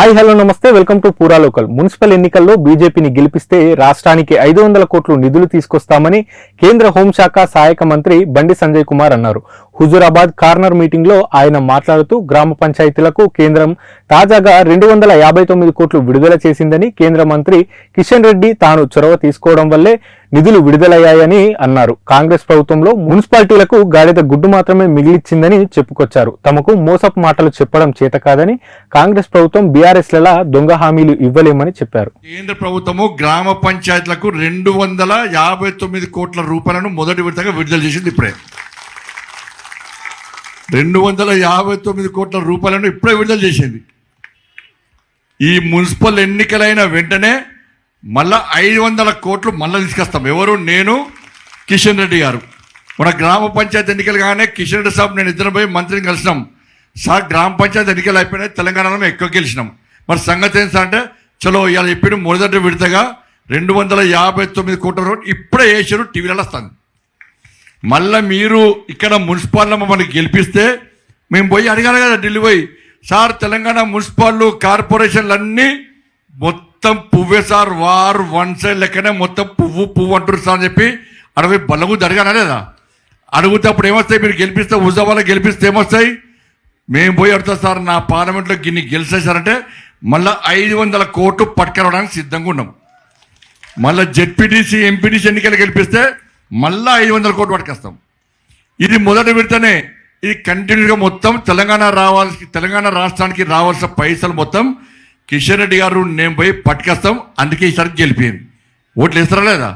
Hi hello నమస్తే welcome to పూరా local. Municipal ఎన్నికల్లో బీజేపీని గెలిపిస్తే రాష్ట్రానికి 500 కోట్లు నిధులు తీసుకొస్తామని కేంద్ర హోంశాఖ సహాయక మంత్రి బండి సంజయ్ కుమార్ అన్నారు. హుజూరాబాద్ కార్నర్ మీటింగ్ లో ఆయన మాట్లాడుతూ గ్రామ పంచాయతీలకు కేంద్రం తాజాగా 259 కోట్లు విడుదల చేసిందని, కేంద్ర మంత్రి కిషన్ రెడ్డి తాను చొరవ తీసుకోవడం వల్లే నిధులు విడుదలయ్యాయని అన్నారు. కాంగ్రెస్ ప్రభుత్వంలో మున్సిపాలిటీలకు గాడిద గుడ్డు మాత్రమే మిగిలిచ్చిందని చెప్పుకొచ్చారు. తమకు మోసపు మాటలు చెప్పడం చేత కాదని, కాంగ్రెస్ ప్రభుత్వం బీఆర్ఎస్ ల దొంగ హామీలు ఇవ్వలేమని చెప్పారు. కేంద్ర ప్రభుత్వము గ్రామ పంచాయతీలకు 259 కోట్ల రూపాయలను మొదటి విడతగా విడుదల చేసింది. ఇప్పుడే 259 కోట్ల రూపాయలను ఇప్పుడే విడుదల చేసింది. ఈ మున్సిపల్ ఎన్నికలైన వెంటనే మళ్ళా 500 కోట్లు మళ్ళీ తీసుకొస్తాం. ఎవరు? నేను, కిషన్ రెడ్డి గారు. మన గ్రామ పంచాయతీ ఎన్నికలు కానీ కిషన్ రెడ్డి సాబ్ నేను ఇద్దరు పోయి మంత్రిని కలిసినాం. సార్ గ్రామ పంచాయతీ ఎన్నికలు అయిపోయినాయి, తెలంగాణలో మేము ఎక్కువ గెలిచినాం. మరి సంగతి ఏంటి సార్ అంటే, చలో ఇవాళ చెప్పిన మొదటి విడతగా 259 కోట్ల రూపాయలు ఇప్పుడే వేసారు, టీవీలలో వస్తుంది. మళ్ళీ మీరు ఇక్కడ మున్సిపాల్లో మమ్మల్ని గెలిపిస్తే మేము పోయి అడిగాను కదా ఢిల్లీ పోయి, సార్ తెలంగాణ మున్సిపాల్ కార్పొరేషన్లన్నీ మొత్తం పువ్వే సార్, వారు వన్ సైడ్ లెక్కనే మొత్తం పువ్వు అంటారు సార్ అని చెప్పి అడవి బల్లగుద్ది అడిగానా లేదా? అడిగితే అప్పుడు ఏమొస్తాయి? మీరు గెలిపిస్తే హుజాబాలో గెలిపిస్తే ఏమొస్తాయి? మేము పోయి అడుగుతాం సార్ నా పార్లమెంట్లో గిన్ని గెలిచేసారంటే మళ్ళీ 500 కోట్లు పట్టుకెళ్ళడానికి సిద్ధంగా ఉన్నాం. మళ్ళీ జెడ్పీటీసీ ఎంపీటీసీ ఎన్నికలు గెలిపిస్తే మళ్ళీ 500 కోట్లు పట్టుకొస్తాం. ఇది మొదటి విడతనే. ఇది కంటిన్యూగా మొత్తం తెలంగాణ రాష్ట్రానికి రావాల్సిన పైసలు మొత్తం కిషన్ రెడ్డి గారు నేను పోయి పట్టుకొస్తాం. అందుకే ఈసారి గెలిపోయింది. ఓట్లు వేస్తారా లేదా?